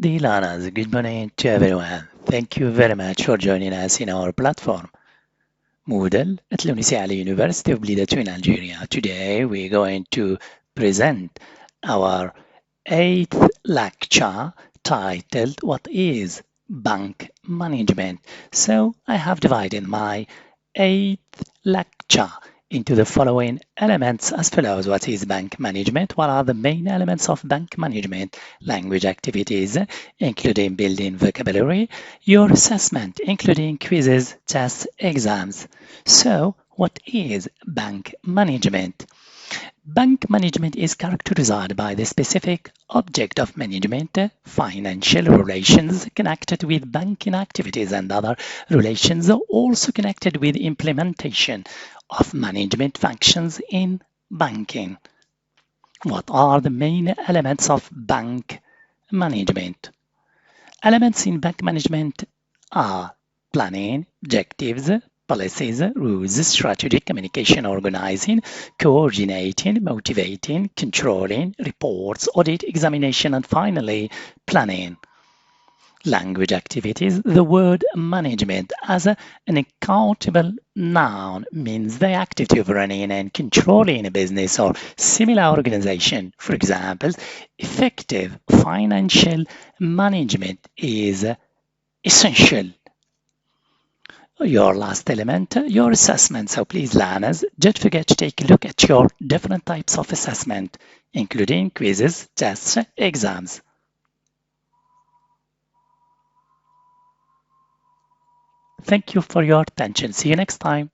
Dear learners, good morning to everyone. Thank you very much for joining us in our platform, Moodle at l'University University of Blida in Algeria. Today we're going to present our eighth lecture titled What is Bank Management? So I have divided my eighth lecture into the following elements as follows. What is bank management? What are the main elements of bank management? Language activities, including building vocabulary, your assessment, including quizzes, tests, exams. So, what is bank management? Bank management is characterized by the specific object of management, financial relations connected with banking activities and other relations also connected with implementation of management functions in banking. What are the main elements of bank management? Elements in bank management are planning, objectives, policies, rules, strategy, communication, organizing, coordinating, motivating, controlling, reports, audit, examination, and finally, planning. Language activities. The word management as an accountable noun means the activity of running and controlling a business or similar organization. For example, effective financial management is essential. Your last element, your assessment. So please, learners, don't forget to take a look at your different types of assessment, including quizzes, tests, exams. Thank you for your attention. See you next time.